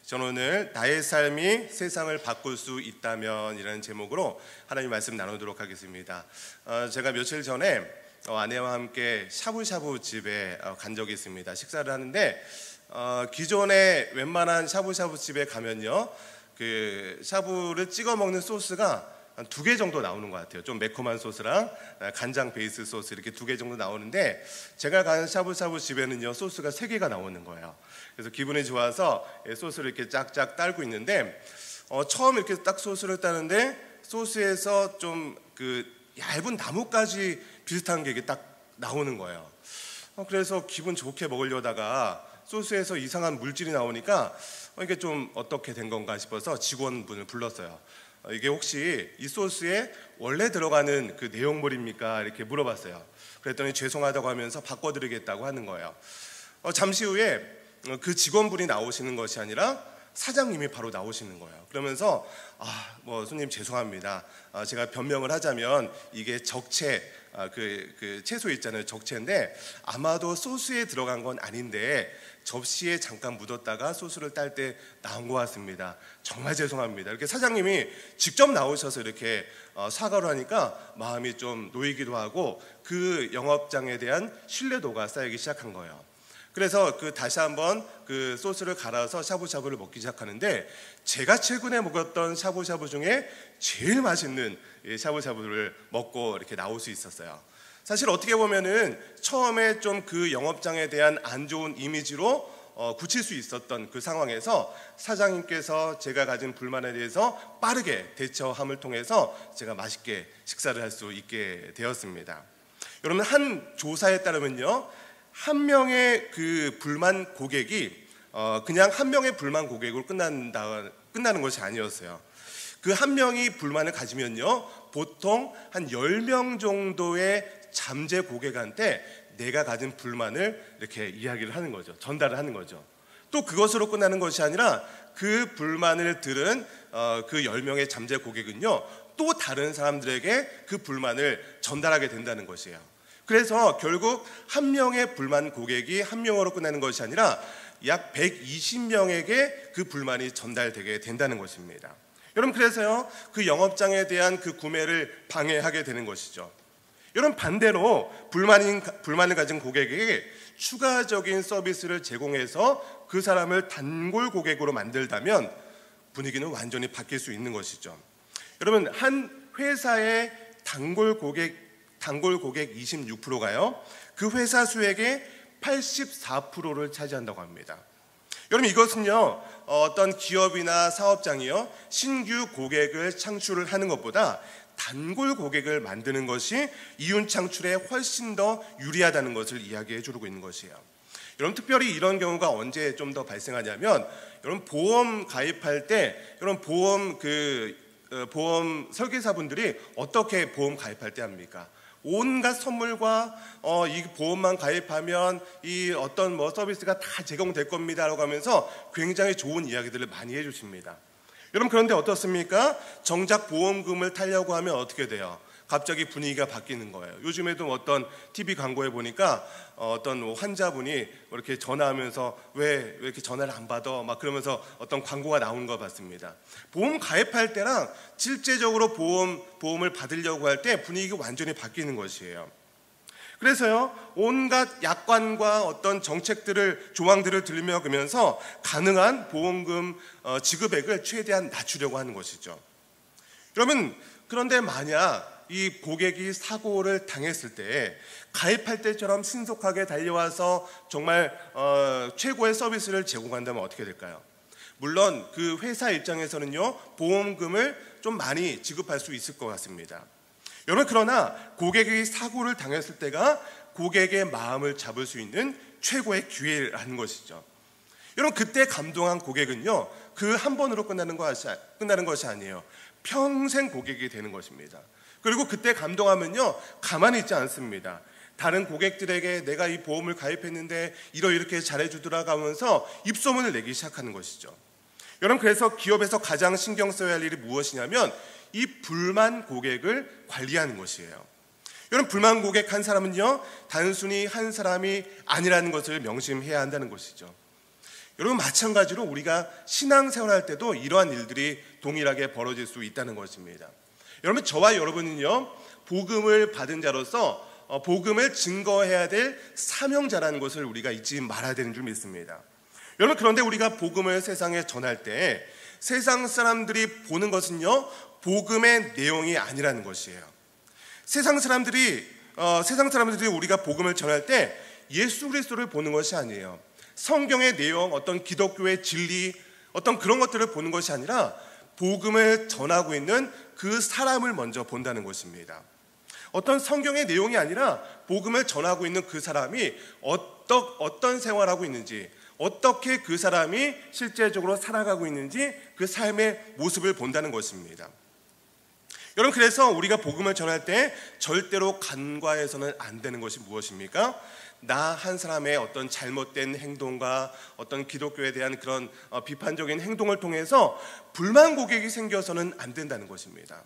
저는 오늘 나의 삶이 세상을 바꿀 수 있다면 이라는 제목으로 하나님 말씀 나누도록 하겠습니다. 제가 며칠 전에 아내와 함께 샤브샤브 집에 간 적이 있습니다. 식사를 하는데 기존에 웬만한 샤브샤브 집에 가면요, 그 샤브를 찍어 먹는 소스가 한 2개 정도 나오는 것 같아요. 좀 매콤한 소스랑 간장 베이스 소스 이렇게 2개 정도 나오는데, 제가 가는 샤브샤브 집에는요 소스가 3개가 나오는 거예요. 그래서 기분이 좋아서 소스를 이렇게 쫙쫙 따르고 있는데, 처음 이렇게 딱 소스를 따는데 소스에서 좀 그 얇은 나뭇가지 비슷한 게 이게 딱 나오는 거예요. 그래서 기분 좋게 먹으려다가 소스에서 이상한 물질이 나오니까 이게 좀 어떻게 된 건가 싶어서 직원분을 불렀어요. 이게 혹시 이 소스에 원래 들어가는 그 내용물입니까? 이렇게 물어봤어요. 그랬더니 죄송하다고 하면서 바꿔드리겠다고 하는 거예요. 잠시 후에 그 직원분이 나오시는 것이 아니라 사장님이 바로 나오시는 거예요. 그러면서 손님 죄송합니다. 제가 변명을 하자면 이게 적채, 그 채소 있잖아요. 적채인데 아마도 소스에 들어간 건 아닌데 접시에 잠깐 묻었다가 소스를 딸 때 나온 것 같습니다. 정말 죄송합니다. 이렇게 사장님이 직접 나오셔서 이렇게 사과를 하니까 마음이 좀 놓이기도 하고 그 영업장에 대한 신뢰도가 쌓이기 시작한 거예요. 그래서 다시 한번 그 소스를 갈아서 샤브샤브를 먹기 시작하는데, 제가 최근에 먹었던 샤브샤브 중에 제일 맛있는 샤브샤브를 먹고 이렇게 나올 수 있었어요. 사실 어떻게 보면은 처음에 좀 그 영업장에 대한 안 좋은 이미지로 굳힐 수 있었던 그 상황에서 사장님께서 제가 가진 불만에 대해서 빠르게 대처함을 통해서 제가 맛있게 식사를 할 수 있게 되었습니다. 여러분, 한 조사에 따르면요, 한 명의 그 불만 고객이 그냥 한 명의 불만 고객으로 끝나는 것이 아니었어요. 그 한 명이 불만을 가지면요, 보통 한 10명 정도의 잠재 고객한테 내가 가진 불만을 이렇게 이야기를 하는 거죠. 전달을 하는 거죠. 또 그것으로 끝나는 것이 아니라 그 불만을 들은 그 10명의 잠재 고객은요, 또 다른 사람들에게 그 불만을 전달하게 된다는 것이에요. 그래서 결국 한 명의 불만 고객이 한 명으로 끝나는 것이 아니라 약 120명에게 그 불만이 전달되게 된다는 것입니다. 여러분, 그래서요, 그 영업장에 대한 그 구매를 방해하게 되는 것이죠. 여러분, 반대로 불만을 가진 고객에게 추가적인 서비스를 제공해서 그 사람을 단골 고객으로 만들다면 분위기는 완전히 바뀔 수 있는 것이죠. 여러분, 한 회사의 단골 고객 26%가요, 그 회사 수익의 84%를 차지한다고 합니다. 여러분, 이것은요, 어떤 기업이나 사업장이요, 신규 고객을 창출을 하는 것보다 단골 고객을 만드는 것이 이윤 창출에 훨씬 더 유리하다는 것을 이야기해 주고 있는 것이에요. 여러분, 특별히 이런 경우가 언제 좀 더 발생하냐면, 여러분, 보험 가입할 때, 여러분, 보험 설계사분들이 어떻게 보험 가입할 때 합니까? 온갖 선물과 이 보험만 가입하면 이 어떤 서비스가 다 제공될 겁니다라고 하면서 굉장히 좋은 이야기들을 많이 해주십니다. 여러분, 그런데 어떻습니까? 정작 보험금을 타려고 하면 어떻게 돼요? 갑자기 분위기가 바뀌는 거예요. 요즘에도 어떤 TV 광고에 보니까 어떤 환자분이 이렇게 전화하면서 왜 이렇게 전화를 안 받아? 막 그러면서 어떤 광고가 나오는 거 봤습니다. 보험 가입할 때랑 실제적으로 보험을 받으려고 할 때 분위기가 완전히 바뀌는 것이에요. 그래서요, 온갖 약관과 어떤 조항들을 들으면서 가능한 보험금 지급액을 최대한 낮추려고 하는 것이죠. 여러분, 그런데 만약 이 고객이 사고를 당했을 때 가입할 때처럼 신속하게 달려와서 정말 최고의 서비스를 제공한다면 어떻게 될까요? 물론 그 회사 입장에서는요, 보험금을 좀 많이 지급할 수 있을 것 같습니다. 여러분, 그러나 고객이 사고를 당했을 때가 고객의 마음을 잡을 수 있는 최고의 기회라는 것이죠. 여러분, 그때 감동한 고객은요, 그 한 번으로 끝나는 것이 아니에요. 평생 고객이 되는 것입니다. 그리고 그때 감동하면요, 가만히 있지 않습니다. 다른 고객들에게 내가 이 보험을 가입했는데 이렇게 잘해주더라고 하면서 입소문을 내기 시작하는 것이죠. 여러분, 그래서 기업에서 가장 신경 써야 할 일이 무엇이냐면 이 불만 고객을 관리하는 것이에요. 여러분, 불만 고객 한 사람은요, 단순히 한 사람이 아니라는 것을 명심해야 한다는 것이죠. 여러분, 마찬가지로 우리가 신앙생활할 때도 이러한 일들이 동일하게 벌어질 수 있다는 것입니다. 여러분, 저와 여러분은요, 복음을 받은 자로서 복음을 증거해야 될 사명자라는 것을 우리가 잊지 말아야 되는 줄 믿습니다. 여러분, 그런데 우리가 복음을 세상에 전할 때 세상 사람들이 보는 것은요, 복음의 내용이 아니라는 것이에요. 세상 사람들이 우리가 복음을 전할 때 예수 그리스도를 보는 것이 아니에요. 성경의 내용, 어떤 기독교의 진리, 어떤 그런 것들을 보는 것이 아니라 복음을 전하고 있는 그 사람을 먼저 본다는 것입니다. 어떤 성경의 내용이 아니라 복음을 전하고 있는 그 사람이 어떤 생활하고 있는지, 어떻게 그 사람이 실제적으로 살아가고 있는지 그 삶의 모습을 본다는 것입니다. 여러분, 그래서 우리가 복음을 전할 때 절대로 간과해서는 안 되는 것이 무엇입니까? 나 한 사람의 어떤 잘못된 행동과 어떤 기독교에 대한 그런 비판적인 행동을 통해서 불만 고객이 생겨서는 안 된다는 것입니다.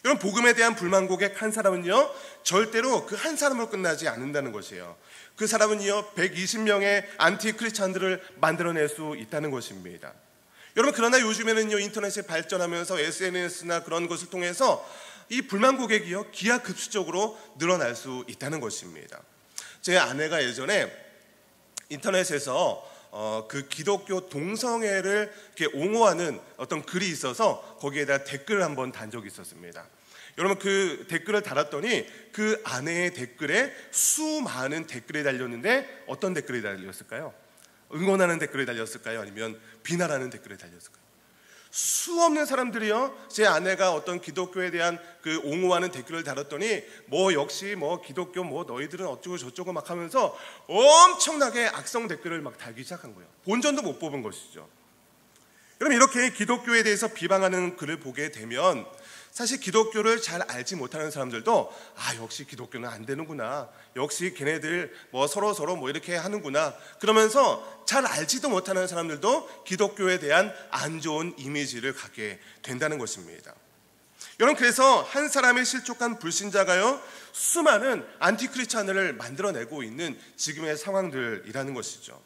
여러분, 복음에 대한 불만 고객 한 사람은요, 절대로 그 한 사람으로 끝나지 않는다는 것이에요. 그 사람은요, 120명의 안티 크리스찬들을 만들어낼 수 있다는 것입니다. 여러분, 그러나 요즘에는요, 인터넷이 발전하면서 SNS나 그런 것을 통해서 이 불만 고객이요, 기하급수적으로 늘어날 수 있다는 것입니다. 제 아내가 예전에 인터넷에서 그 기독교 동성애를 이렇게 옹호하는 어떤 글이 있어서 거기에다 댓글을 한번 단 적이 있었습니다. 여러분, 그 댓글을 달았더니 그 아내의 댓글에 수많은 댓글이 달렸는데 어떤 댓글이 달렸을까요? 응원하는 댓글이 달렸을까요? 아니면 비난하는 댓글이 달렸을까요? 수없는 사람들이요, 제 아내가 어떤 기독교에 대한 그 옹호하는 댓글을 달았더니 역시 기독교 너희들은 어쩌고 저쩌고 막 하면서 엄청나게 악성 댓글을 막 달기 시작한 거예요. 본전도 못 뽑은 것이죠. 여러분, 이렇게 기독교에 대해서 비방하는 글을 보게 되면 사실 기독교를 잘 알지 못하는 사람들도 역시 기독교는 안 되는구나, 역시 걔네들 서로 이렇게 하는구나, 그러면서 잘 알지도 못하는 사람들도 기독교에 대한 안 좋은 이미지를 갖게 된다는 것입니다. 여러분, 그래서 한 사람의 실족한 불신자가요, 수많은 안티크리스찬을 만들어내고 있는 지금의 상황들이라는 것이죠.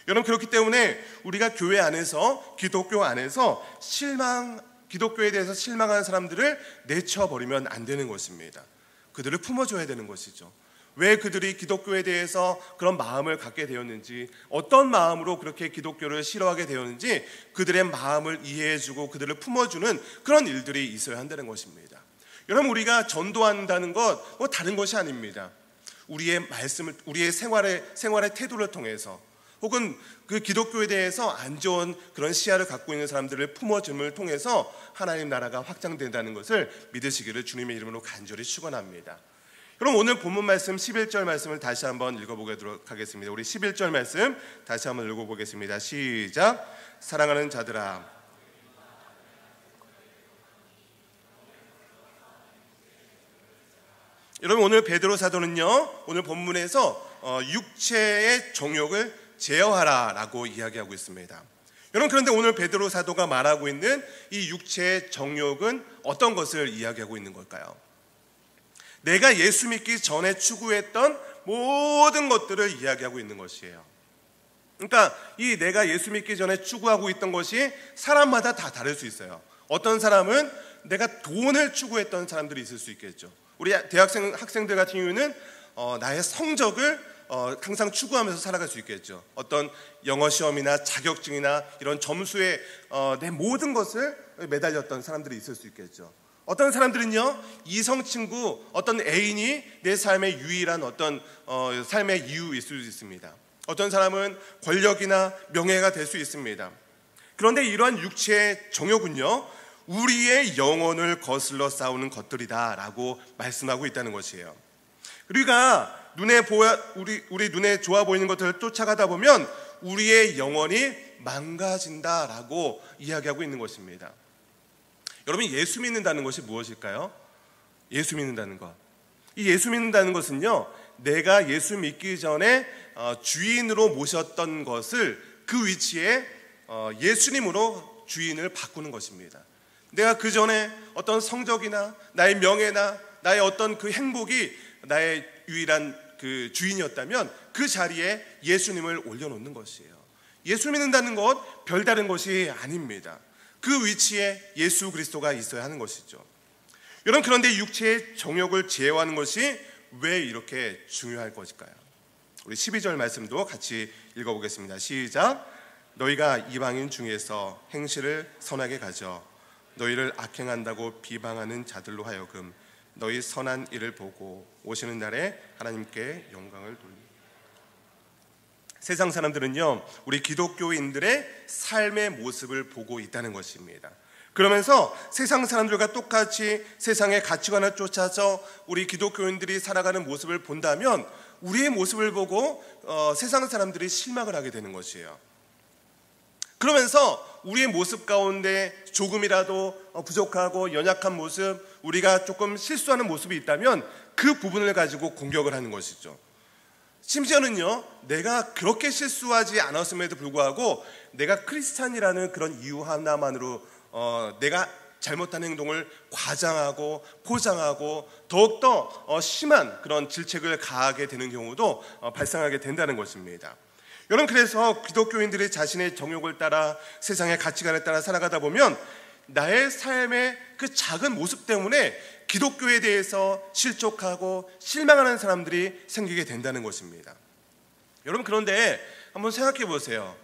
여러분, 그렇기 때문에 우리가 교회 안에서, 기독교 안에서 기독교에 대해서 실망하는 사람들을 내쳐버리면 안 되는 것입니다. 그들을 품어줘야 되는 것이죠. 왜 그들이 기독교에 대해서 그런 마음을 갖게 되었는지, 어떤 마음으로 그렇게 기독교를 싫어하게 되었는지 그들의 마음을 이해해주고 그들을 품어주는 그런 일들이 있어야 한다는 것입니다. 여러분, 우리가 전도한다는 것 다른 것이 아닙니다. 우리의 말씀을, 우리의 생활의 태도를 통해서, 혹은 그 기독교에 대해서 안 좋은 그런 시야를 갖고 있는 사람들을 품어줌을 통해서 하나님 나라가 확장된다는 것을 믿으시기를 주님의 이름으로 간절히 축원합니다. 그럼 오늘 본문 말씀 11절 말씀을 다시 한번 읽어보도록 하겠습니다. 우리 11절 말씀 다시 한번 읽어보겠습니다. 시작. 사랑하는 자들아, 여러분, 오늘 베드로 사도는요, 오늘 본문에서 육체의 정욕을 제어하라라고 이야기하고 있습니다. 여러분, 그런데 오늘 베드로 사도가 말하고 있는 이 육체의 정욕은 어떤 것을 이야기하고 있는 걸까요? 내가 예수 믿기 전에 추구했던 모든 것들을 이야기하고 있는 것이에요. 그러니까 이 내가 예수 믿기 전에 추구하고 있던 것이 사람마다 다 다를 수 있어요. 어떤 사람은 내가 돈을 추구했던 사람들이 있을 수 있겠죠. 우리 학생들 같은 경우는 나의 성적을 항상 추구하면서 살아갈 수 있겠죠. 어떤 영어 시험이나 자격증이나 이런 점수에 내 모든 것을 매달렸던 사람들이 있을 수 있겠죠. 어떤 사람들은요, 이성 친구, 어떤 애인이 내 삶의 유일한 어떤 삶의 이유일 수 있습니다. 어떤 사람은 권력이나 명예가 될 수 있습니다. 그런데 이러한 육체의 정욕은요, 우리의 영혼을 거슬러 싸우는 것들이다라고 말씀하고 있다는 것이에요. 우리가 우리 눈에 좋아 보이는 것들을 쫓아가다 보면 우리의 영혼이 망가진다라고 이야기하고 있는 것입니다. 여러분, 예수 믿는다는 것이 무엇일까요? 예수 믿는다는 것. 이 예수 믿는다는 것은요, 내가 예수 믿기 전에 주인으로 모셨던 것을 그 위치에 예수님으로 주인을 바꾸는 것입니다. 내가 그 전에 어떤 성적이나 나의 명예나 나의 어떤 그 행복이 나의 유일한 그 주인이었다면 그 자리에 예수님을 올려놓는 것이에요. 예수 믿는다는 것 별다른 것이 아닙니다. 그 위치에 예수 그리스도가 있어야 하는 것이죠. 여러분, 그런데 육체의 정욕을 제어하는 것이 왜 이렇게 중요할 것일까요? 우리 12절 말씀도 같이 읽어보겠습니다. 시작. 너희가 이방인 중에서 행실을 선하게 가져 너희를 악행한다고 비방하는 자들로 하여금 너희 선한 일을 보고 오시는 날에 하나님께 영광을 돌리라. 세상 사람들은요, 우리 기독교인들의 삶의 모습을 보고 있다는 것입니다. 그러면서 세상 사람들과 똑같이 세상의 가치관을 쫓아서 우리 기독교인들이 살아가는 모습을 본다면 우리의 모습을 보고 세상 사람들이 실망을 하게 되는 것이에요. 그러면서 우리의 모습 가운데 조금이라도 부족하고 연약한 모습, 우리가 조금 실수하는 모습이 있다면 그 부분을 가지고 공격을 하는 것이죠. 심지어는요, 내가 그렇게 실수하지 않았음에도 불구하고 내가 크리스찬이라는 그런 이유 하나만으로 내가 잘못한 행동을 과장하고 포장하고 더욱더 심한 그런 질책을 가하게 되는 경우도 발생하게 된다는 것입니다. 여러분, 그래서 기독교인들이 자신의 정욕을 따라 세상의 가치관에 따라 살아가다 보면 나의 삶의 그 작은 모습 때문에 기독교에 대해서 실족하고 실망하는 사람들이 생기게 된다는 것입니다. 여러분, 그런데 한번 생각해 보세요.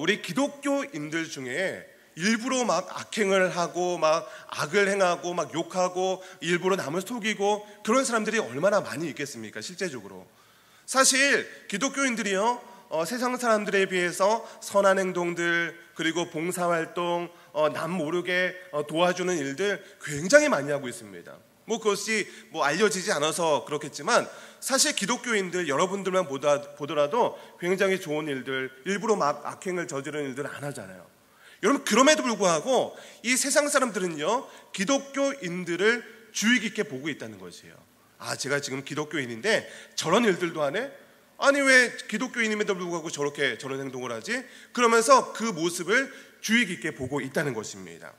우리 기독교인들 중에 일부러 막 악행을 하고 막 악을 행하고 막 욕하고 일부러 남을 속이고 그런 사람들이 얼마나 많이 있겠습니까? 실제적으로 사실 기독교인들이요, 세상 사람들에 비해서 선한 행동들, 그리고 봉사활동, 남 모르게 도와주는 일들 굉장히 많이 하고 있습니다. 그것이 알려지지 않아서 그렇겠지만 사실 기독교인들 여러분들만 보더라도 굉장히 좋은 일들, 일부러 막 악행을 저지르는 일들 안 하잖아요. 여러분, 그럼에도 불구하고 이 세상 사람들은요, 기독교인들을 주의 깊게 보고 있다는 것이에요. 제가 지금 기독교인인데 저런 일들도 하네? 아니, 왜 기독교인임에도 불구하고 저런 행동을 하지? 그러면서 그 모습을 주의 깊게 보고 있다는 것입니다.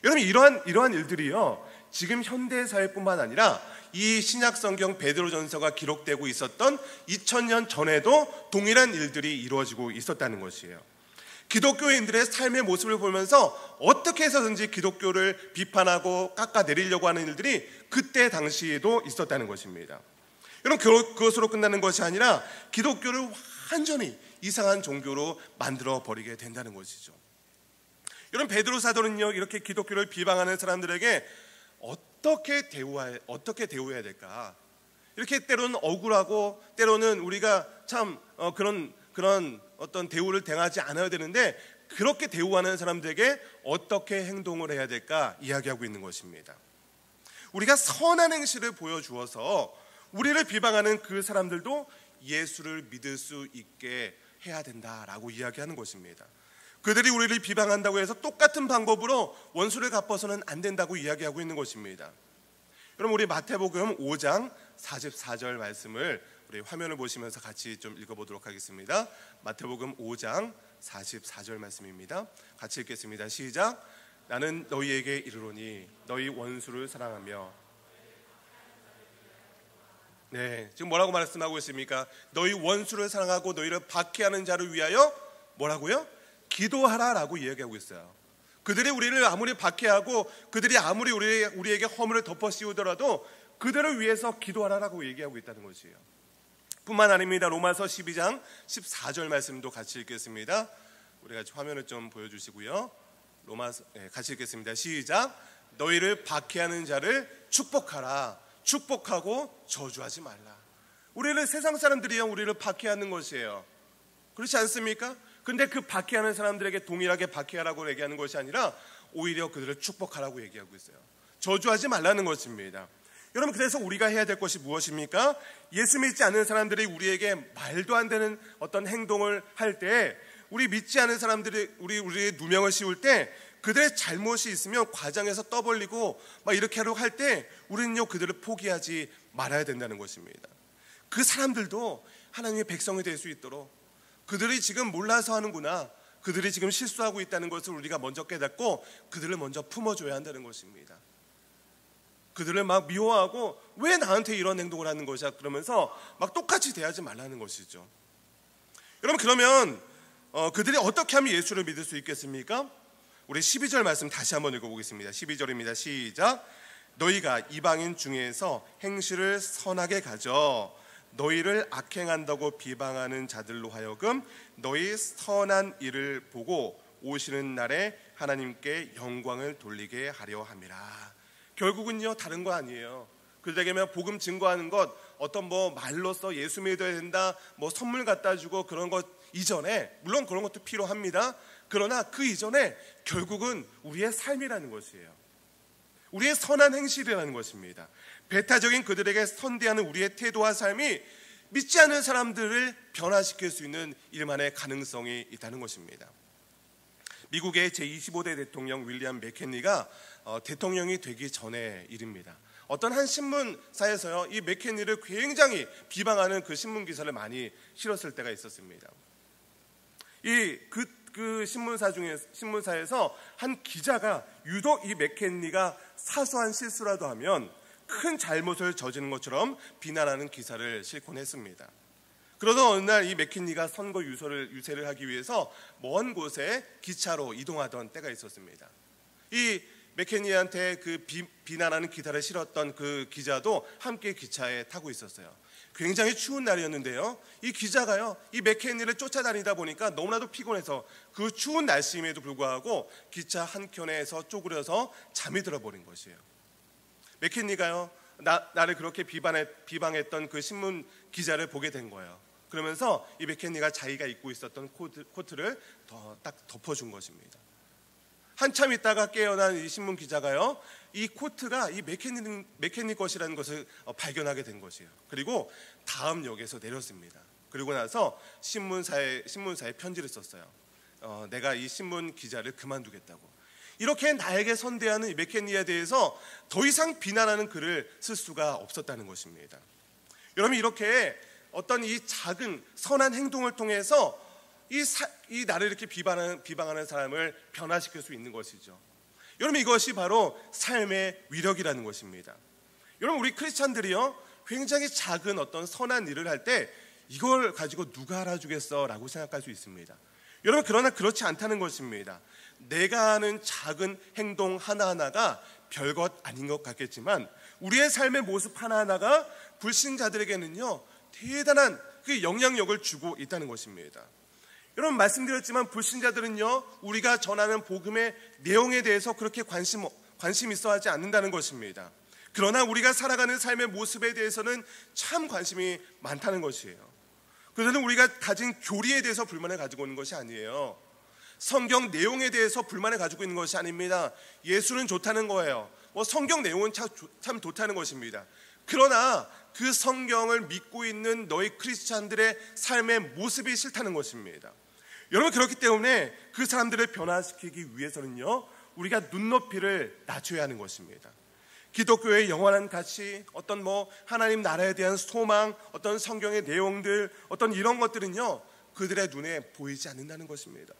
여러분, 이러한 일들이요, 지금 현대 사회뿐만 아니라 이 신약 성경 베드로전서가 기록되고 있었던 2000년 전에도 동일한 일들이 이루어지고 있었다는 것이에요. 기독교인들의 삶의 모습을 보면서 어떻게 해서든지 기독교를 비판하고 깎아내리려고 하는 일들이 그때 당시에도 있었다는 것입니다. 여러분, 그것으로 끝나는 것이 아니라 기독교를 완전히 이상한 종교로 만들어 버리게 된다는 것이죠. 여러분, 베드로 사도는요, 이렇게 기독교를 비방하는 사람들에게 어떻게 대우해야 될까? 이렇게 때로는 억울하고 때로는 우리가 참 그런 어떤 대우를 당하지 않아야 되는데 그렇게 대우하는 사람들에게 어떻게 행동을 해야 될까 이야기하고 있는 것입니다. 우리가 선한 행실을 보여주어서 우리를 비방하는 그 사람들도 예수를 믿을 수 있게 해야 된다라고 이야기하는 것입니다. 그들이 우리를 비방한다고 해서 똑같은 방법으로 원수를 갚아서는 안 된다고 이야기하고 있는 것입니다. 여러분, 우리 마태복음 5장 44절 말씀을 우리 화면을 보시면서 같이 좀 읽어보도록 하겠습니다. 마태복음 5장 44절 말씀입니다. 같이 읽겠습니다. 시작. 나는 너희에게 이르노니 너희 원수를 사랑하며. 네, 지금 뭐라고 말씀하고 있습니까? 너희 원수를 사랑하고 너희를 박해하는 자를 위하여 뭐라고요? 기도하라라고 이야기하고 있어요. 그들이 우리를 아무리 박해하고 그들이 아무리 우리에게 허물을 덮어 씌우더라도 그들을 위해서 기도하라라고 얘기하고 있다는 것이에요. 뿐만 아닙니다. 로마서 12장 14절 말씀도 같이 읽겠습니다. 우리가 화면을 좀 보여주시고요. 같이 읽겠습니다. 시작. 너희를 박해하는 자를 축복하라. 축복하고 저주하지 말라. 우리를 세상 사람들이요, 우리를 박해하는 것이에요. 그렇지 않습니까? 근데 그 박해하는 사람들에게 동일하게 박해하라고 얘기하는 것이 아니라 오히려 그들을 축복하라고 얘기하고 있어요. 저주하지 말라는 것입니다. 여러분, 그래서 우리가 해야 될 것이 무엇입니까? 예수 믿지 않는 사람들이 우리에게 말도 안 되는 어떤 행동을 할 때, 우리 믿지 않은 사람들이 우리의 누명을 씌울 때, 그들의 잘못이 있으면 과장해서 떠벌리고 막 이렇게 하려고 할 때 우리는요, 그들을 포기하지 말아야 된다는 것입니다. 그 사람들도 하나님의 백성이 될 수 있도록 그들이 지금 몰라서 하는구나, 그들이 지금 실수하고 있다는 것을 우리가 먼저 깨닫고 그들을 먼저 품어줘야 한다는 것입니다. 그들을 막 미워하고 왜 나한테 이런 행동을 하는 것이야 그러면서 막 똑같이 대하지 말라는 것이죠. 여러분, 그러면 그들이 어떻게 하면 예수를 믿을 수 있겠습니까? 우리 12절 말씀 다시 한번 읽어보겠습니다. 12절입니다. 시작. 너희가 이방인 중에서 행실을 선하게 가져 너희를 악행한다고 비방하는 자들로 하여금 너희 선한 일을 보고 오시는 날에 하나님께 영광을 돌리게 하려 함이라. 결국은요, 다른 거 아니에요. 그들에게만 복음 증거하는 것, 어떤 뭐 말로써 예수 믿어야 된다, 뭐 선물 갖다 주고 그런 것 이전에, 물론 그런 것도 필요합니다. 그러나 그 이전에 결국은 우리의 삶이라는 것이에요. 우리의 선한 행실이라는 것입니다. 배타적인 그들에게 선대하는 우리의 태도와 삶이 믿지 않는 사람들을 변화시킬 수 있는 일만의 가능성이 있다는 것입니다. 미국의 제25대 대통령 윌리엄 맥켄리가 대통령이 되기 전의 일입니다. 어떤 한 신문사에서요, 이 맥켄리를 굉장히 비방하는 그 신문 기사를 많이 실었을 때가 있었습니다. 그 신문사에서 한 기자가 유독 이 맥켄리가 사소한 실수라도 하면 큰 잘못을 저지른 것처럼 비난하는 기사를 실곤 했습니다. 그러던 어느 날 이 맥켄리가 선거 유세를 하기 위해서 먼 곳에 기차로 이동하던 때가 있었습니다. 이 맥켄리한테 그 비난하는 기사를 실었던 그 기자도 함께 기차에 타고 있었어요. 굉장히 추운 날이었는데요, 이 기자가요, 이 맥켄리를 쫓아다니다 보니까 너무나도 피곤해서 그 추운 날씨임에도 불구하고 기차 한켠에서 쪼그려서 잠이 들어버린 것이에요. 맥켄리가요, 나를 그렇게 비방했던 그 신문 기자를 보게 된 거예요. 그러면서 이 맥켄리가 자기가 입고 있었던 코트를 딱 덮어준 것입니다. 한참 있다가 깨어난 이 신문 기자가요, 이 코트가 이 맥켄리 것이라는 것을 발견하게 된 것이에요. 그리고 다음 역에서 내렸습니다. 그리고 나서 신문사에 편지를 썼어요. 내가 이 신문 기자를 그만두겠다고. 이렇게 나에게 선대하는 이 맥켄리에 대해서 더 이상 비난하는 글을 쓸 수가 없었다는 것입니다. 여러분, 이렇게 어떤 이 작은 선한 행동을 통해서 이 나를 이렇게 비방하는 사람을 변화시킬 수 있는 것이죠. 여러분, 이것이 바로 삶의 위력이라는 것입니다. 여러분, 우리 크리스찬들이요, 굉장히 작은 어떤 선한 일을 할 때 이걸 가지고 누가 알아주겠어 라고 생각할 수 있습니다. 여러분, 그러나 그렇지 않다는 것입니다. 내가 하는 작은 행동 하나하나가 별것 아닌 것 같겠지만 우리의 삶의 모습 하나하나가 불신자들에게는요, 대단한 그 영향력을 주고 있다는 것입니다. 여러분, 말씀드렸지만 불신자들은요, 우리가 전하는 복음의 내용에 대해서 그렇게 관심 있어 하지 않는다는 것입니다. 그러나 우리가 살아가는 삶의 모습에 대해서는 참 관심이 많다는 것이에요. 그래서 우리가 가진 교리에 대해서 불만을 가지고 있는 것이 아니에요. 성경 내용에 대해서 불만을 가지고 있는 것이 아닙니다. 예수는 좋다는 거예요. 성경 내용은 참 좋다는 것입니다. 그러나 그 성경을 믿고 있는 너희 크리스찬들의 삶의 모습이 싫다는 것입니다. 여러분, 그렇기 때문에 그 사람들을 변화시키기 위해서는요, 우리가 눈높이를 낮춰야 하는 것입니다. 기독교의 영원한 가치, 어떤 하나님 나라에 대한 소망, 어떤 성경의 내용들, 어떤 이런 것들은요, 그들의 눈에 보이지 않는다는 것입니다.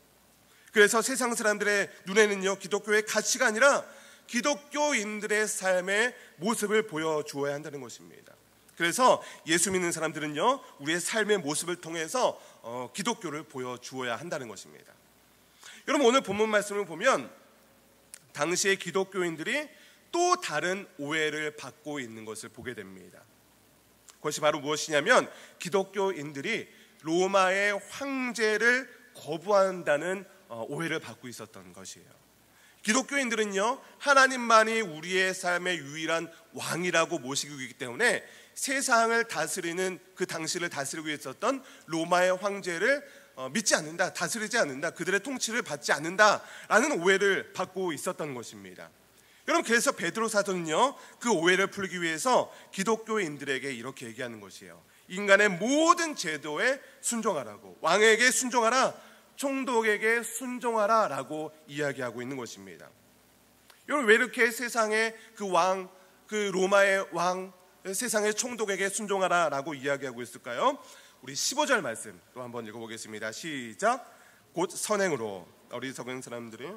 그래서 세상 사람들의 눈에는요, 기독교의 가치가 아니라 기독교인들의 삶의 모습을 보여주어야 한다는 것입니다. 그래서 예수 믿는 사람들은요, 우리의 삶의 모습을 통해서 기독교를 보여주어야 한다는 것입니다. 여러분, 오늘 본문 말씀을 보면 당시의 기독교인들이 또 다른 오해를 받고 있는 것을 보게 됩니다. 그것이 바로 무엇이냐면 기독교인들이 로마의 황제를 거부한다는 오해를 받고 있었던 것이에요. 기독교인들은요, 하나님만이 우리의 삶의 유일한 왕이라고 모시고 있기 때문에 세상을 다스리는, 그 당시를 다스리고 있었던 로마의 황제를 믿지 않는다, 다스리지 않는다, 그들의 통치를 받지 않는다라는 오해를 받고 있었던 것입니다. 여러분, 그래서 베드로 사도는요, 그 오해를 풀기 위해서 기독교인들에게 이렇게 얘기하는 것이에요. 인간의 모든 제도에 순종하라고, 왕에게 순종하라, 총독에게 순종하라 라고 이야기하고 있는 것입니다. 여러분, 왜 이렇게 세상의 그 왕, 그 로마의 왕, 세상의 총독에게 순종하라 라고 이야기하고 있을까요? 우리 15절 말씀 또 한번 읽어보겠습니다. 시작. 곧 선행으로, 어리석은 사람들이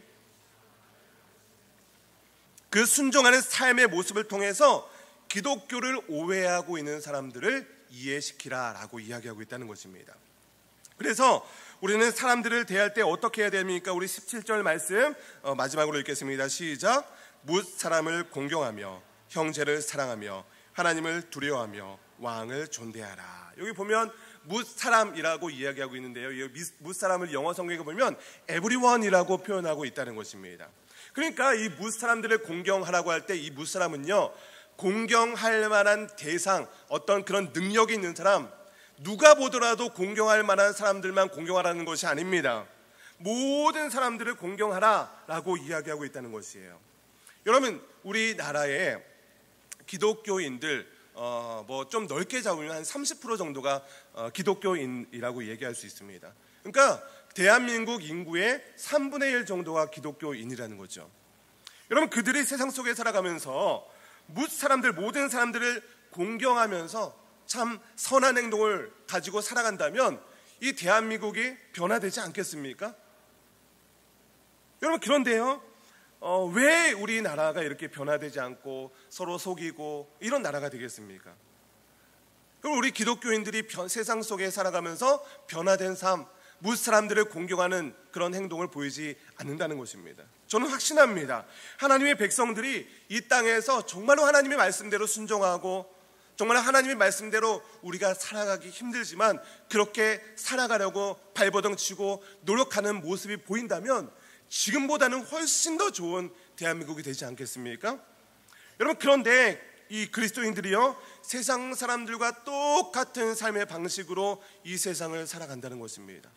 그 순종하는 삶의 모습을 통해서 기독교를 오해하고 있는 사람들을 이해시키라 라고 이야기하고 있다는 것입니다. 그래서 우리는 사람들을 대할 때 어떻게 해야 됩니까? 우리 17절 말씀 마지막으로 읽겠습니다. 시작. 뭇 사람을 공경하며 형제를 사랑하며 하나님을 두려워하며 왕을 존대하라. 여기 보면 뭇 사람이라고 이야기하고 있는데요. 이 뭇 사람을 영어 성경에 보면 everyone이라고 표현하고 있다는 것입니다. 그러니까 이 뭇 사람들을 공경하라고 할 때 이 뭇 사람은요, 공경할 만한 대상, 어떤 그런 능력이 있는 사람, 누가 보더라도 공경할 만한 사람들만 공경하라는 것이 아닙니다. 모든 사람들을 공경하라라고 이야기하고 있다는 것이에요. 여러분, 우리나라의 기독교인들 뭐 좀 넓게 잡으면 한 30% 정도가 기독교인이라고 얘기할 수 있습니다. 그러니까 대한민국 인구의 3분의 1 정도가 기독교인이라는 거죠. 여러분, 그들이 세상 속에 살아가면서 모든 사람들을 공경하면서 참 선한 행동을 가지고 살아간다면 이 대한민국이 변화되지 않겠습니까? 여러분, 그런데요, 왜 우리나라가 이렇게 변화되지 않고 서로 속이고 이런 나라가 되겠습니까? 그럼 우리 기독교인들이 세상 속에 살아가면서 변화된 삶, 뭇 사람들을 공경하는 그런 행동을 보이지 않는다는 것입니다. 저는 확신합니다. 하나님의 백성들이 이 땅에서 정말로 하나님의 말씀대로 순종하고 정말 하나님의 말씀대로 우리가 살아가기 힘들지만 그렇게 살아가려고 발버둥 치고 노력하는 모습이 보인다면 지금보다는 훨씬 더 좋은 대한민국이 되지 않겠습니까? 여러분, 그런데 이 그리스도인들이요, 세상 사람들과 똑같은 삶의 방식으로 이 세상을 살아간다는 것입니다.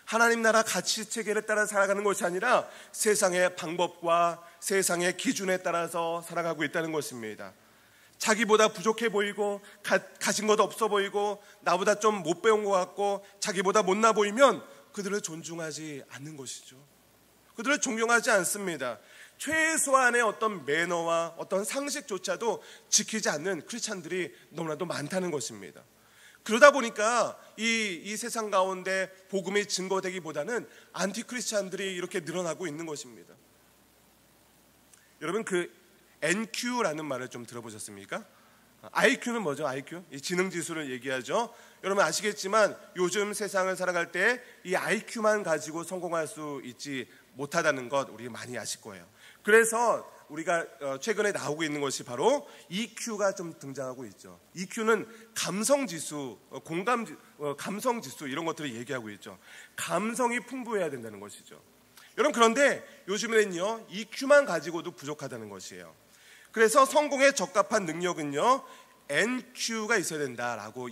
하나님 나라 가치 체계를 따라 살아가는 것이 아니라 세상의 방법과 세상의 기준에 따라서 살아가고 있다는 것입니다. 자기보다 부족해 보이고 가진 것도 없어 보이고 나보다 좀 못 배운 것 같고 자기보다 못나 보이면 그들을 존중하지 않는 것이죠. 그들을 존경하지 않습니다. 최소한의 어떤 매너와 어떤 상식조차도 지키지 않는 크리스찬들이 너무나도 많다는 것입니다. 그러다 보니까 이 세상 가운데 복음이 증거되기보다는 안티 크리스찬들이 이렇게 늘어나고 있는 것입니다. 여러분, 그 NQ라는 말을 좀 들어보셨습니까? IQ는 뭐죠? IQ? 이 지능지수를 얘기하죠. 여러분 아시겠지만 요즘 세상을 살아갈 때 이 IQ만 가지고 성공할 수 있지 못하다는 것 우리 많이 아실 거예요. 그래서 우리가 최근에 나오고 있는 것이 바로 EQ가 좀 등장하고 있죠. EQ는 감성지수, 감성지수 이런 것들을 얘기하고 있죠. 감성이 풍부해야 된다는 것이죠. 여러분, 그런데 요즘에는요, EQ만 가지고도 부족하다는 것이에요. 그래서 성공에 적합한 능력은요, NQ가 있어야 된다라고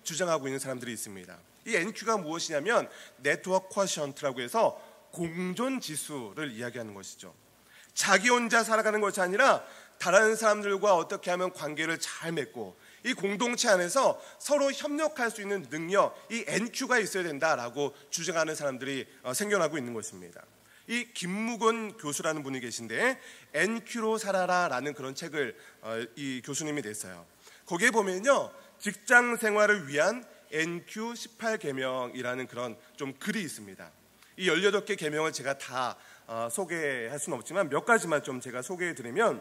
주장하고 있는 사람들이 있습니다. 이 NQ가 무엇이냐면 네트워크 쿼션트라고 해서 공존 지수를 이야기하는 것이죠. 자기 혼자 살아가는 것이 아니라 다른 사람들과 어떻게 하면 관계를 잘 맺고 이 공동체 안에서 서로 협력할 수 있는 능력, 이 NQ가 있어야 된다라고 주장하는 사람들이 생겨나고 있는 것입니다. 이 김묵원 교수라는 분이 계신데 NQ로 살아라라는 그런 책을 이 교수님이 냈어요. 거기에 보면요, 직장 생활을 위한 NQ 18계명이라는 그런 좀 글이 있습니다. 이 18개 계명을 제가 다 소개할 수는 없지만 몇 가지만 좀 제가 소개해 드리면,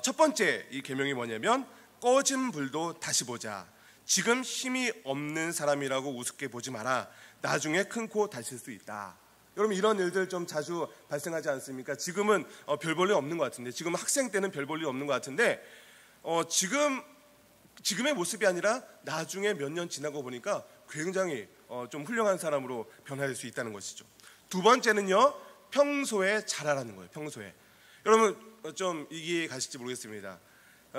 첫 번째 이 계명이 뭐냐면 꺼진 불도 다시 보자. 지금 힘이 없는 사람이라고 우습게 보지 마라. 나중에 큰 코 다칠 수 있다. 여러분, 이런 일들 좀 자주 발생하지 않습니까? 지금은 별 볼 일 없는 것 같은데, 지금 학생 때는 별 볼 일 없는 것 같은데 지금의 모습이 아니라 나중에 몇 년 지나고 보니까 굉장히 좀 훌륭한 사람으로 변화될 수 있다는 것이죠. 두 번째는요, 평소에 잘하라는 거예요. 평소에. 여러분 좀 이해 가실지 모르겠습니다.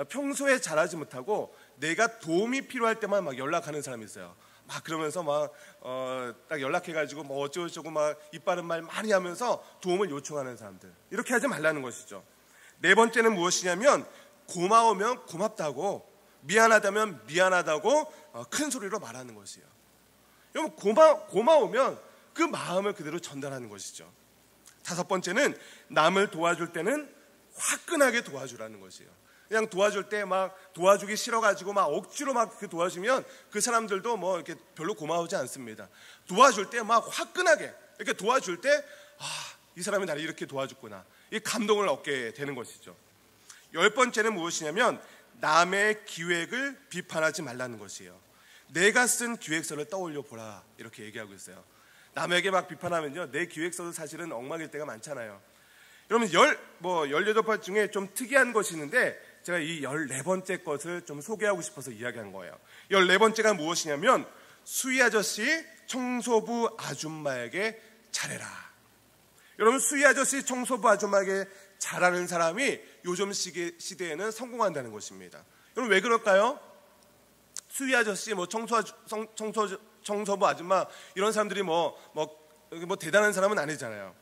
평소에 잘하지 못하고 내가 도움이 필요할 때만 막 연락하는 사람이 있어요. 막 그러면서 딱 연락해가지고 뭐 어쩌고저쩌고 막 이빠른 말 많이 하면서 도움을 요청하는 사람들, 이렇게 하지 말라는 것이죠. 네 번째는 무엇이냐면 고마우면 고맙다고, 미안하다면 미안하다고 큰 소리로 말하는 것이에요. 여러분, 고마우면 그 마음을 그대로 전달하는 것이죠. 다섯 번째는 남을 도와줄 때는 화끈하게 도와주라는 것이에요. 그냥 도와줄 때 막 도와주기 싫어가지고 막 억지로 막 도와주면 그 사람들도 뭐 이렇게 별로 고마우지 않습니다. 도와줄 때 막 화끈하게 이렇게 도와줄 때, 이 사람이 나를 이렇게 도와줬구나, 이 감동을 얻게 되는 것이죠. 열 번째는 무엇이냐면 남의 기획을 비판하지 말라는 것이에요. 내가 쓴 기획서를 떠올려 보라 이렇게 얘기하고 있어요. 남에게 막 비판하면요, 내 기획서도 사실은 엉망일 때가 많잖아요. 여러분 18번 중에 좀 특이한 것이 있는데 제가 이 14번째 것을 좀 소개하고 싶어서 이야기한 거예요. 14번째가 무엇이냐면 수희 아저씨 청소부 아줌마에게 잘해라. 여러분 수희 아저씨 청소부 아줌마에게 잘하는 사람이 요즘 시대에는 성공한다는 것입니다. 여러분 왜 그럴까요? 수희 아저씨, 청소부 아줌마 이런 사람들이 뭐 대단한 사람은 아니잖아요.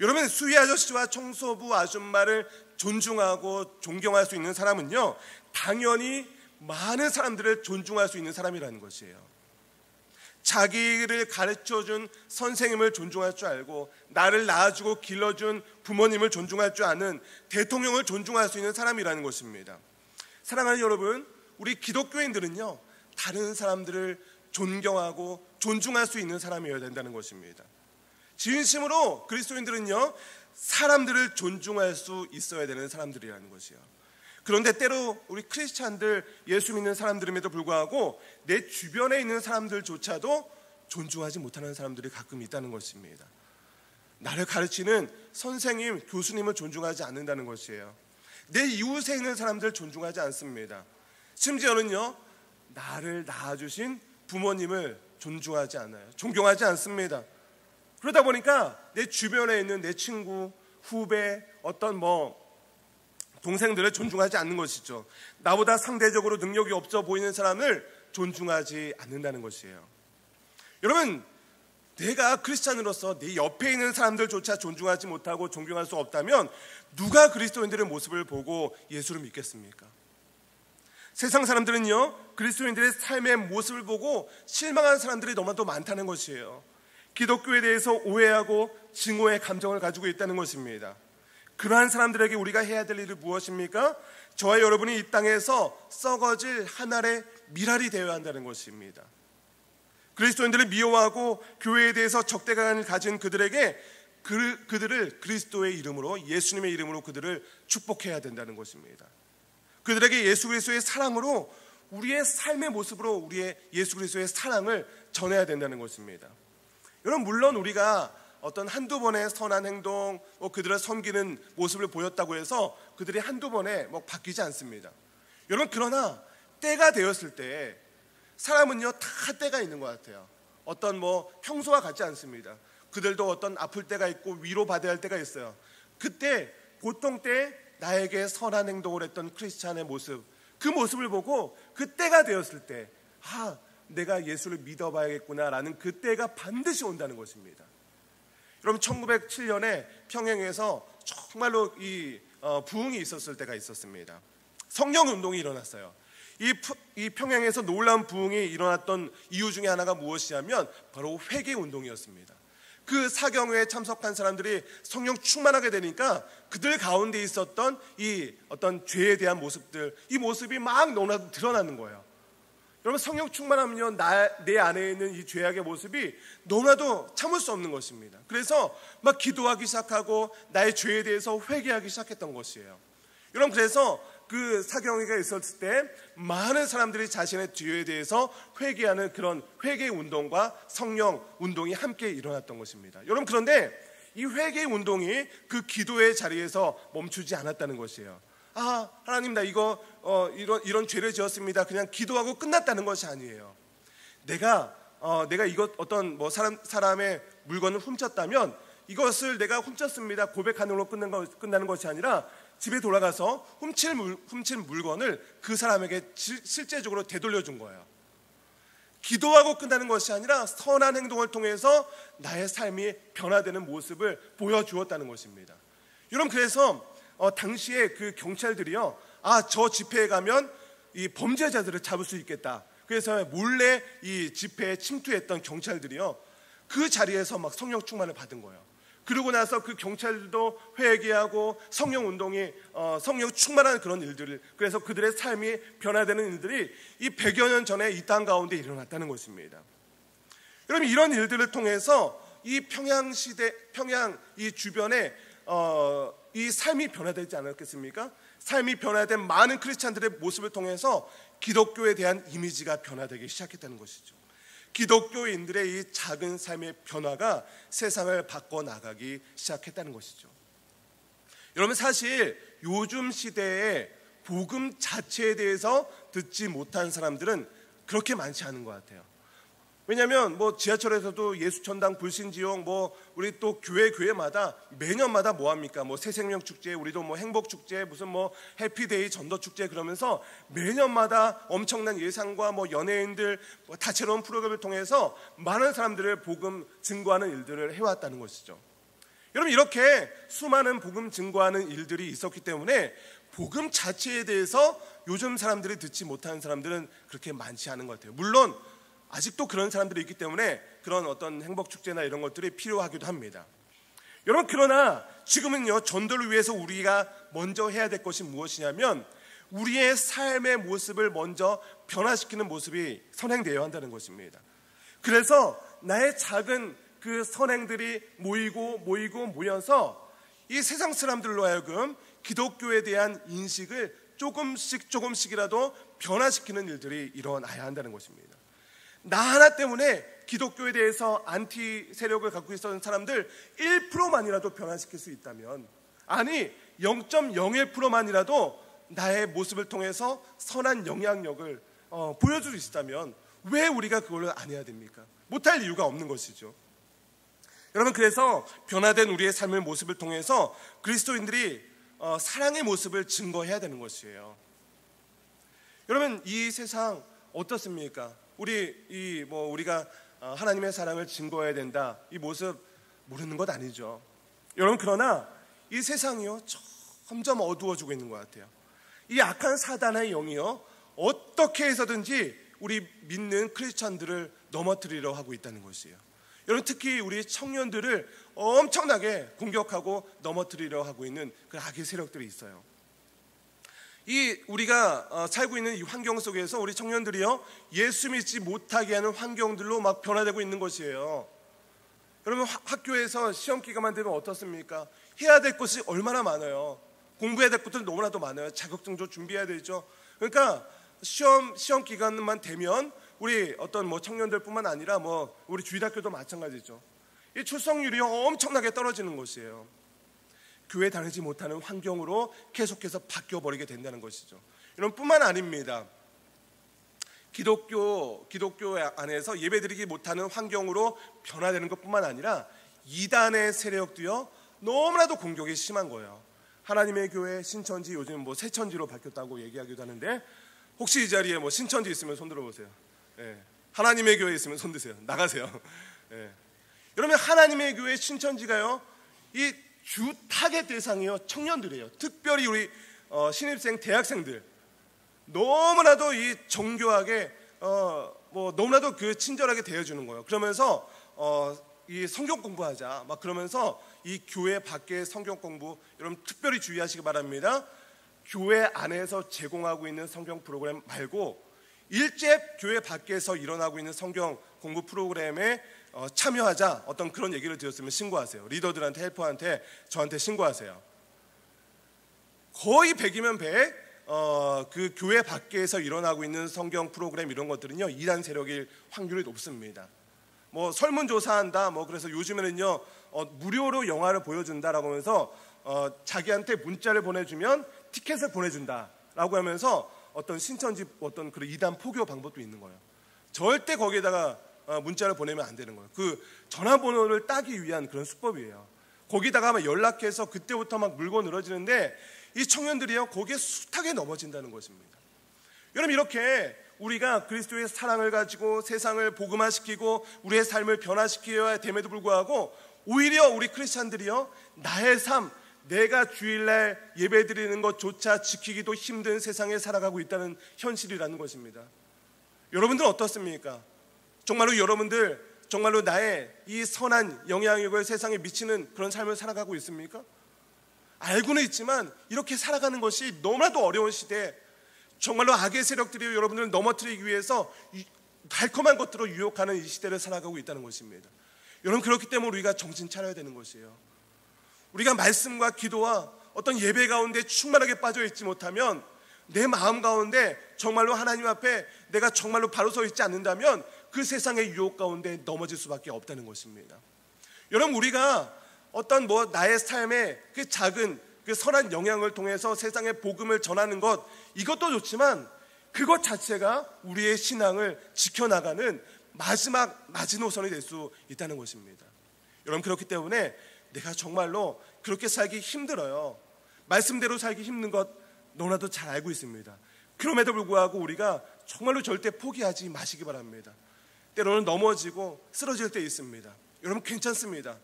여러분 수희 아저씨와 청소부 아줌마를 존중하고 존경할 수 있는 사람은요, 당연히 많은 사람들을 존중할 수 있는 사람이라는 것이에요. 자기를 가르쳐준 선생님을 존중할 줄 알고, 나를 낳아주고 길러준 부모님을 존중할 줄 아는 대통령을 존중할 수 있는 사람이라는 것입니다. 사랑하는 여러분, 우리 기독교인들은요, 다른 사람들을 존경하고 존중할 수 있는 사람이어야 된다는 것입니다. 진심으로 그리스도인들은요, 사람들을 존중할 수 있어야 되는 사람들이라는 것이에요. 그런데 때로 우리 크리스찬들, 예수 믿는 사람들임에도 불구하고 내 주변에 있는 사람들조차도 존중하지 못하는 사람들이 가끔 있다는 것입니다. 나를 가르치는 선생님, 교수님을 존중하지 않는다는 것이에요. 내 이웃에 있는 사람들을 존중하지 않습니다. 심지어는요, 나를 낳아주신 부모님을 존중하지 않아요. 존경하지 않습니다. 그러다 보니까 내 주변에 있는 내 친구, 후배, 어떤 동생들을 존중하지 않는 것이죠. 나보다 상대적으로 능력이 없어 보이는 사람을 존중하지 않는다는 것이에요. 여러분, 내가 크리스찬으로서 내 옆에 있는 사람들조차 존중하지 못하고 존경할 수 없다면 누가 그리스도인들의 모습을 보고 예수를 믿겠습니까? 세상 사람들은요, 그리스도인들의 삶의 모습을 보고 실망한 사람들이 너무나도 많다는 것이에요. 기독교에 대해서 오해하고 증오의 감정을 가지고 있다는 것입니다. 그러한 사람들에게 우리가 해야 될 일은 무엇입니까? 저와 여러분이 이 땅에서 썩어질 한 알의 밀알이 되어야 한다는 것입니다. 그리스도인들을 미워하고 교회에 대해서 적대감을 가진 그들에게 그들을 그리스도의 이름으로, 예수님의 이름으로 그들을 축복해야 된다는 것입니다. 그들에게 예수 그리스도의 사랑으로, 우리의 삶의 모습으로 우리의 예수 그리스도의 사랑을 전해야 된다는 것입니다. 여러분, 물론 우리가 어떤 한두 번의 선한 행동, 그들을 섬기는 모습을 보였다고 해서 그들이 한두 번에 바뀌지 않습니다. 여러분, 그러나 때가 되었을 때 사람은요, 다 때가 있는 것 같아요. 어떤 평소와 같지 않습니다. 그들도 어떤 아플 때가 있고 위로받아야 할 때가 있어요. 그때 보통 때 나에게 선한 행동을 했던 크리스찬의 모습, 그 모습을 보고 그 때가 되었을 때 내가 예수를 믿어봐야겠구나라는 그 때가 반드시 온다는 것입니다. 여러분, 1907년에 평양에서 정말로 부흥이 있었을 때가 있었습니다. 성령운동이 일어났어요. 이 평양에서 놀라운 부흥이 일어났던 이유 중에 하나가 무엇이냐면 바로 회개운동이었습니다. 그 사경회에 참석한 사람들이 성령 충만하게 되니까 그들 가운데 있었던 이 어떤 죄에 대한 모습들, 이 모습이 막 너무나도 드러나는 거예요. 여러분, 성령 충만하면요, 내 안에 있는 이 죄악의 모습이 너무나도 참을 수 없는 것입니다. 그래서 막 기도하기 시작하고 나의 죄에 대해서 회개하기 시작했던 것이에요. 여러분, 그래서 그 사경회가 있었을 때 많은 사람들이 자신의 죄에 대해서 회개하는 그런 회개 운동과 성령 운동이 함께 일어났던 것입니다. 여러분, 그런데 이 회개 운동이 그 기도의 자리에서 멈추지 않았다는 것이에요. 하나님, 나 이런 죄를 지었습니다. 그냥 기도하고 끝났다는 것이 아니에요. 내가 이것 어떤 사람의 물건을 훔쳤다면 이것을 내가 훔쳤습니다, 고백하는 걸로 끝나는 것이 아니라 집에 돌아가서 훔친 물건을 그 사람에게 실제적으로 되돌려 준 거예요. 기도하고 끝나는 것이 아니라 선한 행동을 통해서 나의 삶이 변화되는 모습을 보여주었다는 것입니다. 여러분, 그래서 당시에 그 경찰들이요, 저 집회에 가면 이 범죄자들을 잡을 수 있겠다. 그래서 몰래 이 집회에 침투했던 경찰들이요, 그 자리에서 막 성령 충만을 받은 거예요. 그러고 나서 그 경찰들도 회개하고 성령 운동이 성령 충만한 그런 일들을, 그래서 그들의 삶이 변화되는 일들이 이 100여 년 전에 이 땅 가운데 일어났다는 것입니다. 여러분, 이런 일들을 통해서 이 평양 이 주변에 이 삶이 변화되지 않았겠습니까? 삶이 변화된 많은 크리스찬들의 모습을 통해서 기독교에 대한 이미지가 변화되기 시작했다는 것이죠. 기독교인들의 이 작은 삶의 변화가 세상을 바꿔나가기 시작했다는 것이죠. 여러분, 사실 요즘 시대에 복음 자체에 대해서 듣지 못한 사람들은 그렇게 많지 않은 것 같아요. 왜냐하면 지하철에서도 예수천당, 불신지옥, 우리 또 교회마다 매년마다 뭐합니까? 새생명 축제, 우리도 행복 축제, 무슨 해피데이, 전도 축제, 그러면서 매년마다 엄청난 예상과 연예인들 다채로운 프로그램을 통해서 많은 사람들을 복음 증거하는 일들을 해왔다는 것이죠. 여러분, 이렇게 수많은 복음 증거하는 일들이 있었기 때문에 복음 자체에 대해서 요즘 사람들이 듣지 못하는 사람들은 그렇게 많지 않은 것 같아요. 물론 아직도 그런 사람들이 있기 때문에 그런 어떤 행복축제나 이런 것들이 필요하기도 합니다. 여러분, 그러나 지금은요, 전도를 위해서 우리가 먼저 해야 될 것이 무엇이냐면 우리의 삶의 모습을 먼저 변화시키는 모습이 선행되어야 한다는 것입니다. 그래서 나의 작은 그 선행들이 모여서 이 세상 사람들로 하여금 기독교에 대한 인식을 조금씩이라도 변화시키는 일들이 일어나야 한다는 것입니다. 나 하나 때문에 기독교에 대해서 안티 세력을 갖고 있었던 사람들 1%만이라도 변화시킬 수 있다면, 아니 0.01%만이라도 나의 모습을 통해서 선한 영향력을 보여줄 수 있다면 왜 우리가 그걸 안 해야 됩니까? 못할 이유가 없는 것이죠. 여러분, 그래서 변화된 우리의 삶의 모습을 통해서 그리스도인들이 사랑의 모습을 증거해야 되는 것이에요. 여러분, 이 세상 어떻습니까? 우리가 하나님의 사랑을 증거해야 된다, 이 모습 모르는 것 아니죠. 여러분, 그러나 이 세상이요, 점점 어두워지고 있는 것 같아요. 이 악한 사단의 영이요, 어떻게 해서든지 우리 믿는 크리스찬들을 넘어뜨리려 하고 있다는 것이에요. 여러분, 특히 우리 청년들을 엄청나게 공격하고 넘어뜨리려 하고 있는 그 악의 세력들이 있어요. 우리가 살고 있는 이 환경 속에서 우리 청년들이요, 예수 믿지 못하게 하는 환경들로 막 변화되고 있는 것이에요. 여러분, 학교에서 시험 기간만 되면 어떻습니까? 해야 될 것이 얼마나 많아요. 공부해야 될 것들 너무나도 많아요. 자격증도 준비해야 되죠. 그러니까 시험 기간만 되면 우리 어떤 청년들뿐만 아니라 우리 주일학교도 마찬가지죠. 이 출석률이 엄청나게 떨어지는 것이에요. 교회 다니지 못하는 환경으로 계속해서 바뀌어버리게 된다는 것이죠. 이런 뿐만 아닙니다. 기독교 안에서 예배드리지 못하는 환경으로 변화되는 것뿐만 아니라 이단의 세력도요, 너무나도 공격이 심한 거예요. 하나님의 교회 신천지, 요즘 새천지로 바뀌었다고 얘기하기도 하는데, 혹시 이 자리에 신천지 있으면 손 들어보세요. 예. 하나님의 교회 있으면 손 드세요. 나가세요. 예. 여러분, 하나님의 교회 신천지가요, 이 주 타겟 대상이요, 청년들이에요. 특별히 우리 신입생 대학생들, 너무나도 이 정교하게 너무나도 친절하게 대해주는 거예요. 그러면서 이 성경 공부하자 막 그러면서 이 교회 밖의 성경 공부, 여러분 특별히 주의하시기 바랍니다. 교회 안에서 제공하고 있는 성경 프로그램 말고 일제 교회 밖에서 일어나고 있는 성경 공부 프로그램에 참여하자, 어떤 그런 얘기를 드렸으면 신고하세요. 리더들한테, 헬퍼한테, 저한테 신고하세요. 거의 100이면 100, 그 교회 밖에서 일어나고 있는 성경 프로그램 이런 것들은요, 이단 세력일 확률이 높습니다. 설문조사한다, 그래서 요즘에는요, 무료로 영화를 보여준다라고 하면서 자기한테 문자를 보내주면 티켓을 보내준다라고 하면서 어떤 신천지 어떤 그런 이단 포교 방법도 있는 거예요. 절대 거기에다가 문자를 보내면 안 되는 거예요. 그 전화번호를 따기 위한 그런 수법이에요. 거기다가 연락해서 그때부터 막 물고 늘어지는데 이 청년들이요, 거기에 숱하게 넘어진다는 것입니다. 여러분, 이렇게 우리가 그리스도의 사랑을 가지고 세상을 복음화시키고 우리의 삶을 변화시켜야 됨에도 불구하고 오히려 우리 크리스찬들이요, 나의 삶, 내가 주일날 예배드리는 것조차 지키기도 힘든 세상에 살아가고 있다는 현실이라는 것입니다. 여러분들 어떻습니까? 정말로 나의 이 선한 영향력을 세상에 미치는 그런 삶을 살아가고 있습니까? 알고는 있지만 이렇게 살아가는 것이 너무나도 어려운 시대에 정말로 악의 세력들이 여러분들을 넘어뜨리기 위해서 달콤한 것들로 유혹하는 이 시대를 살아가고 있다는 것입니다. 여러분, 그렇기 때문에 우리가 정신 차려야 되는 것이에요. 우리가 말씀과 기도와 어떤 예배 가운데 충만하게 빠져 있지 못하면 내 마음 가운데 정말로 하나님 앞에 내가 정말로 바로 서 있지 않는다면 그 세상의 유혹 가운데 넘어질 수밖에 없다는 것입니다. 여러분, 우리가 어떤 나의 삶에 그 작은 그 선한 영향을 통해서 세상에 복음을 전하는 것, 이것도 좋지만 그것 자체가 우리의 신앙을 지켜나가는 마지막 마지노선이 될 수 있다는 것입니다. 여러분, 그렇기 때문에 내가 정말로 그렇게 살기 힘들어요. 말씀대로 살기 힘든 것 너무나도 잘 알고 있습니다. 그럼에도 불구하고 우리가 정말로 절대 포기하지 마시기 바랍니다. 때로는 넘어지고 쓰러질 때 있습니다. 여러분, 괜찮습니다.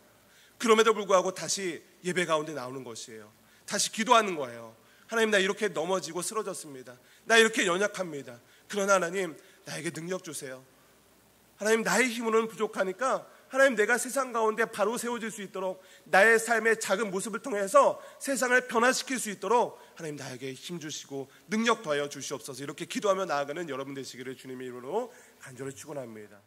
그럼에도 불구하고 다시 예배 가운데 나오는 것이에요. 다시 기도하는 거예요. 하나님, 나 이렇게 넘어지고 쓰러졌습니다. 나 이렇게 연약합니다. 그러나 하나님, 나에게 능력 주세요. 하나님, 나의 힘으로는 부족하니까 하나님, 내가 세상 가운데 바로 세워질 수 있도록, 나의 삶의 작은 모습을 통해서 세상을 변화시킬 수 있도록 하나님, 나에게 힘 주시고 능력 더하여 주시옵소서. 이렇게 기도하며 나아가는 여러분 되시기를 주님의 이름으로 간절히 축원합니다.